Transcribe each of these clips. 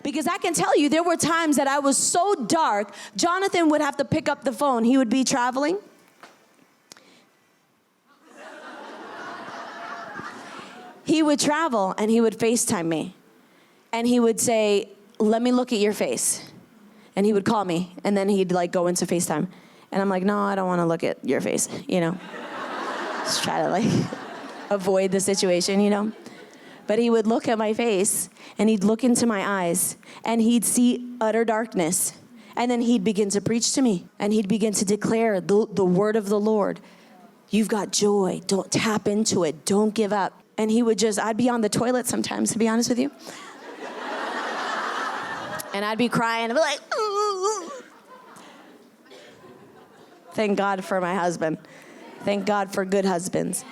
Because I can tell you, there were times that I was so dark, Jonathan would have to pick up the phone. He would be traveling. He would travel and he would FaceTime me. And he would say, let me look at your face. And he would call me, and then he'd like go into FaceTime. And I'm like, no, I don't want to look at your face, you know. Just try to like avoid the situation, you know. But he would look at my face, and he'd look into my eyes, and he'd see utter darkness. And then he'd begin to preach to me, and he'd begin to declare the word of the Lord. You've got joy. Don't tap into it. Don't give up. And he would I'd be on the toilet sometimes, to be honest with you. And I'd be crying. I'd be like, ooh. Thank God for my husband. Thank God for good husbands.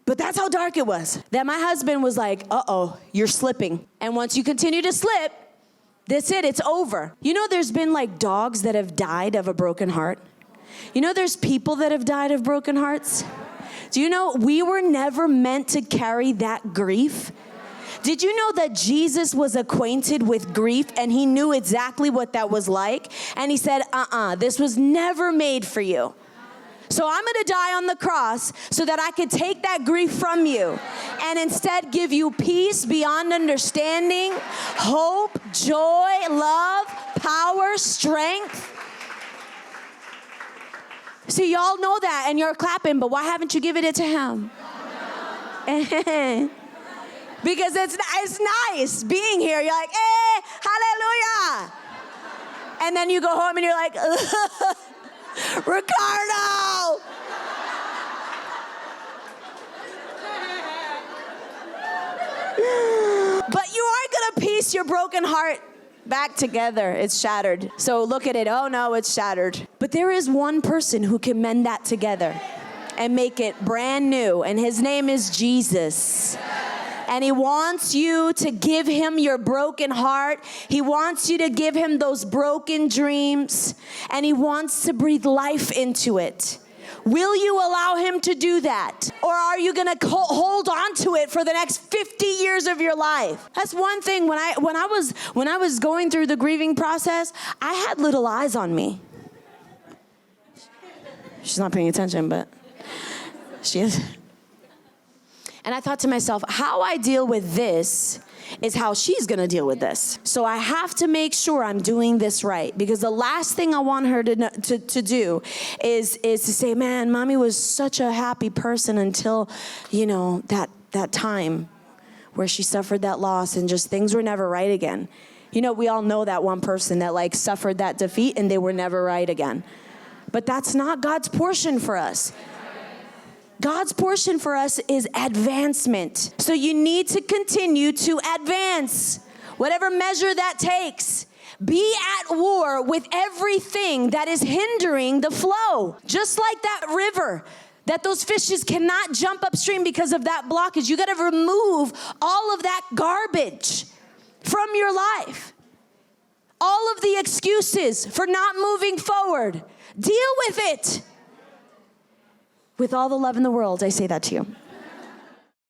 But that's how dark it was. That my husband was like, uh-oh, you're slipping. And once you continue to slip, that's it, it's over. You know, there's been like dogs that have died of a broken heart. You know, there's people that have died of broken hearts. Do you know we were never meant to carry that grief? Did you know that Jesus was acquainted with grief and he knew exactly what that was like? And he said, this was never made for you. So I'm going to die on the cross so that I could take that grief from you and instead give you peace beyond understanding, hope, joy, love, power, strength. See, y'all know that and you're clapping, but why haven't you given it to him? Because it's nice being here. You're like, hey, hallelujah. And then you go home and you're like, Ricardo. But you aren't going to piece your broken heart back together. It's shattered. So look at it. Oh, no, it's shattered. But there is one person who can mend that together and make it brand new. And his name is Jesus. And he wants you to give him your broken heart. He wants you to give him those broken dreams. And he wants to breathe life into it. Will you allow him to do that? Or are you going to hold on to it for the next 50 years of your life? That's one thing. When I was going through the grieving process, I had little eyes on me. She's not paying attention, but she is. And I thought to myself, how I deal with this is how she's going to deal with this. So I have to make sure I'm doing this right. Because the last thing I want her to do is to say, man, mommy was such a happy person until, you know, that time where she suffered that loss and just things were never right again. You know, we all know that one person that like suffered that defeat and they were never right again. But that's not God's portion for us. God's portion for us is advancement. So you need to continue to advance, whatever measure that takes. Be at war with everything that is hindering the flow. Just like that river, that those fishes cannot jump upstream because of that blockage. You got to remove all of that garbage from your life. All of the excuses for not moving forward. Deal with it. With all the love in the world, I say that to you.